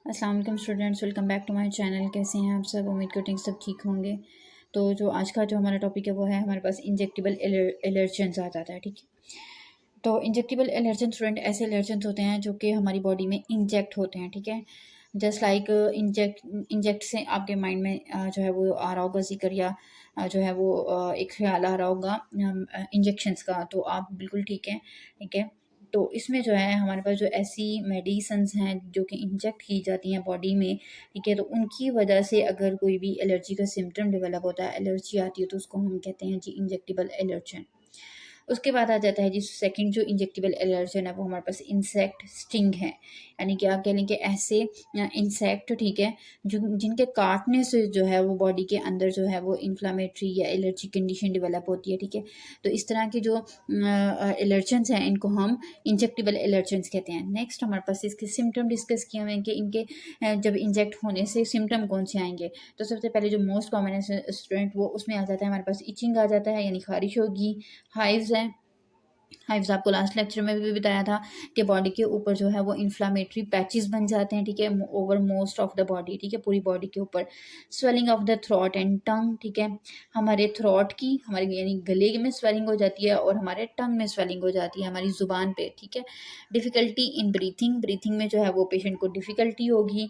अस्सलाम वालेकुम students, welcome back to my channel. कैसे हैं आप सब? उम्मीद करते हैं सब ठीक होंगे। तो जो आज का जो हमारा टॉपिक है वो है हमारे पास इंजेक्टेबल एलर्जेंस आ जाता है। ठीक है, तो इंजेक्टेबल एलर्जेंस स्टूडेंट ऐसे एलर्जेंस होते हैं जो कि हमारी बॉडी में इंजेक्ट होते हैं। ठीक है, जस्ट लाइक इंजेक्ट से आपके माइंड में जो है वो आ रहा होगा जिक्र, या जो है वो एक ख्याल आ रहा होगा इंजेक्शंस का। तो आप बिल्कुल ठीक है। ठीक है, तो इसमें जो है हमारे पास जो ऐसी मेडिसिन्स हैं जो कि इंजेक्ट की जाती हैं बॉडी में। ठीक है, तो उनकी वजह से अगर कोई भी एलर्जी का सिम्टम डेवलप होता है, एलर्जी आती है, तो उसको हम कहते हैं जी इंजेक्टेबल एलर्जन। उसके बाद आ जाता है जी सेकंड जो इंजेक्टेबल एलर्जन है वो हमारे पास इंसेक्ट स्टिंग है। यानी कि आप कह लें कि ऐसे इंसेक्ट, ठीक है, जो जिनके काटने से जो है वो बॉडी के अंदर जो है वो इन्फ्लामेटरी या एलर्जी कंडीशन डेवलप होती है। ठीक है, तो इस तरह की जो एलर्जन्स हैं इनको हम इंजेक्टेबल एलर्जन्स कहते हैं। नेक्स्ट हमारे पास इसके सिम्टम डिस्कस किए हुए हैं कि इनके जब इंजेक्ट होने से सिम्टम कौन से आएंगे। तो सबसे पहले जो मोस्ट कॉमन है स्टूडेंट, वो उसमें आ जाता है हमारे पास इचिंग आ जाता है, यानी खारिश होगी। हाइव्स है, हाइव्स आपको लास्ट लेक्चर में भी बताया था कि बॉडी के ऊपर जो है वो इन्फ्लामेटरी पैचेस बन जाते हैं। ठीक है, over most of the body. ठीक है, पूरी बॉडी के ऊपर। Swelling of the throat and tongue. ठीक है, हमारे थ्रोट की, हमारे यानी गले में स्वेलिंग हो जाती है और हमारे टंग में स्वेलिंग हो जाती है, हमारी जुबान पे। ठीक है, डिफिकल्टी इन ब्रीथिंग, ब्रीथिंग में जो है वो पेशेंट को डिफिकल्टी होगी।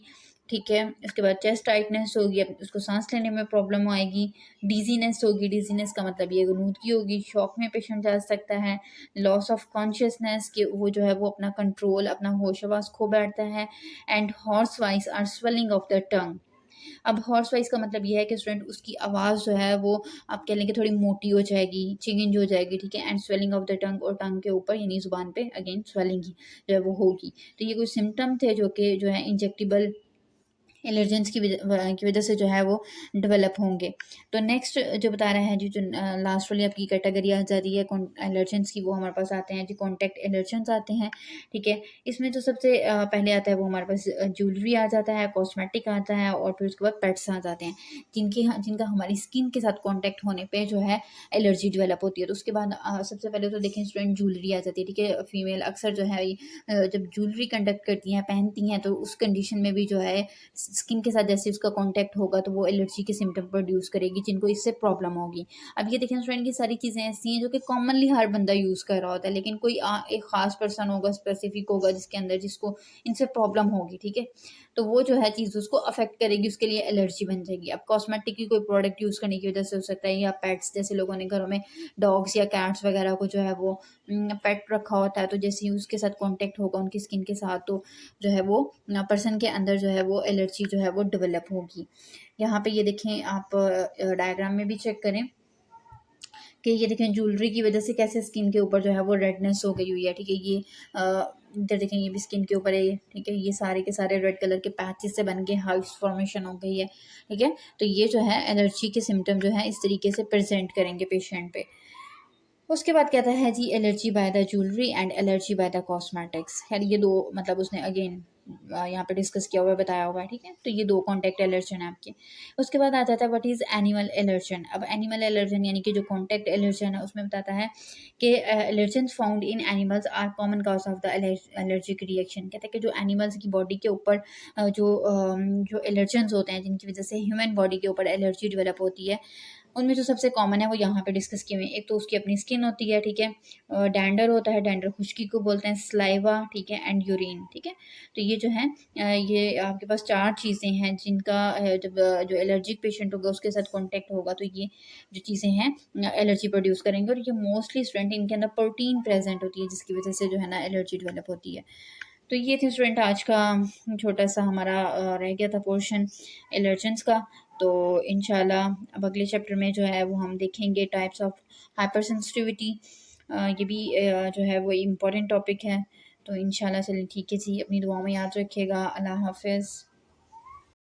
ठीक है, उसके बाद चेस्ट टाइटनेस होगी, उसको सांस लेने में प्रॉब्लम आएगी। डिजीनेस होगी, डिजीनेस का मतलब ये गनूदगी होगी, शॉक में पेशेंट जा सकता है। लॉस ऑफ कॉन्शियसनेस, कि वो जो है वो अपना कंट्रोल, अपना होश आवास खो बैठता है। And hoarse voice are swelling of the tongue. अब हॉर्स वाइज का मतलब ये है कि स्टूडेंट उसकी आवाज़ जो है वो आप कह लें कि थोड़ी मोटी हो जाएगी, चेंज हो जाएगी। ठीक है, एंड स्वेलिंग ऑफ द टंग, और टंग के ऊपर यानी जुबान पे अगेन स्वेलिंग ही जो है वो होगी। तो ये कुछ सिम्टम थे जो कि जो है इंजेक्टेबल एलर्जेंस की वजह से जो है वो डेवलप होंगे। तो नेक्स्ट जो बता रहा है जी, जो लास्ट वाली आपकी कैटेगरी आ जाती है एलर्जेंस की, वो हमारे पास आते हैं जी कॉन्टैक्ट एलर्जेंस आते हैं। ठीक है, इसमें जो सबसे पहले आता है वो हमारे पास ज्वेलरी आ जाता है, कॉस्मेटिक आता है, और फिर उसके बाद पेट्स आ जाते हैं जिनका हमारी स्किन के साथ कॉन्टैक्ट होने पर जो है एलर्जी डेवलप होती है। तो उसके बाद सबसे पहले तो देखें स्टूडेंट, ज्वेलरी आ जाती है। ठीक है, फीमेल अक्सर जो है जब ज्वेलरी कंडक्ट करती हैं, पहनती हैं, तो उस कंडीशन में भी जो है स्किन के साथ जैसे उसका कांटेक्ट होगा तो वो एलर्जी के सिम्टम प्रोड्यूस करेगी, जिनको इससे प्रॉब्लम होगी। अब ये देखें स्टूडेंट, की सारी चीज़ें ऐसी हैं जो कि कॉमनली हर बंदा यूज़ कर रहा होता है, लेकिन कोई एक ख़ास पर्सन होगा, स्पेसिफिक होगा जिसके अंदर जिसको इनसे प्रॉब्लम होगी। ठीक है, तो वो जो है चीज़ उसको अफेक्ट करेगी, उसके लिए एलर्जी बन जाएगी। अब कॉस्मेटिक की कोई प्रोडक्ट यूज़ करने की वजह से हो सकता है, या पेट्स, जैसे लोगों ने घरों में डॉग्स या कैट्स वगैरह को जो है वो पेट रखा होता है, तो जैसे ही उसके साथ कॉन्टेक्ट होगा उनकी स्किन के साथ, तो जो है वो पर्सन के अंदर जो है वो एलर्जी जो है वो डेवलप होगी। यहाँ पे ये देखें आप, डायग्राम में भी चेक करें कि ये देखें ज्वेलरी की वजह से कैसे स्किन के ऊपर जो है वो रेडनेस हो गई हुई है। ठीक है, ये इधर देखें, ये भी स्किन के ऊपर है। ठीक है, ये सारे के सारे रेड कलर के पैचेस से बन के हाइव्स फॉर्मेशन हो गई है। ठीक है, तो ये जो है एलर्जी के सिम्टम जो है इस तरीके से प्रेजेंट करेंगे पेशेंट पे। उसके बाद कहता है जी allergy by the jewellery and allergy by the cosmetics. खैर ये दो मतलब उसने अगेन यहाँ पे डिस्कस किया हुआ है, बताया हुआ है। ठीक है, तो ये दो कॉन्टैक्ट एलर्जन है आपके। उसके बाद आ जाता है व्हाट इज़ एनिमल एलर्जन। अब एनिमल एलर्जन यानी कि जो कॉन्टैक्ट एलर्जन है उसमें बताता है कि allergen found in animals are common cause of the allergic reaction. कहते हैं कि जो एनिमल्स की बॉडी के ऊपर जो एलर्जन्स होते हैं, जिनकी वजह से ह्यूमन बॉडी के ऊपर एलर्जी डेवलप होती है, उनमें जो सबसे कॉमन है वो यहाँ पे डिस्कस किए हुए हैं। एक तो उसकी अपनी स्किन होती है। ठीक है, डैंडर होता है, डैंडर खुश्की को बोलते हैं, स्लाइवा। ठीक है, एंड यूरिन। ठीक है, तो ये जो है ये आपके पास चार चीज़ें हैं जिनका जब जो एलर्जिक पेशेंट होगा उसके साथ कॉन्टेक्ट होगा तो ये जो चीज़ें हैं एलर्जी प्रोड्यूस करेंगे। और ये मोस्टली स्टूडेंट इनके अंदर प्रोटीन प्रेजेंट होती है, जिसकी वजह से जो है ना एलर्जी डेवलप होती है। तो ये थी स्टूडेंट आज का छोटा सा हमारा रह गया था पोर्शन एलर्जेंस का। तो इंशाल्लाह अब अगले चैप्टर में जो है वो हम देखेंगे टाइप्स ऑफ हाइपर सेंसिटिविटी। ये भी जो है वो इम्पोर्टेंट टॉपिक है। तो इंशाल्लाह चलिए ठीक है जी, अपनी दुआओं में याद रखिएगा। अल्लाह हाफिज़।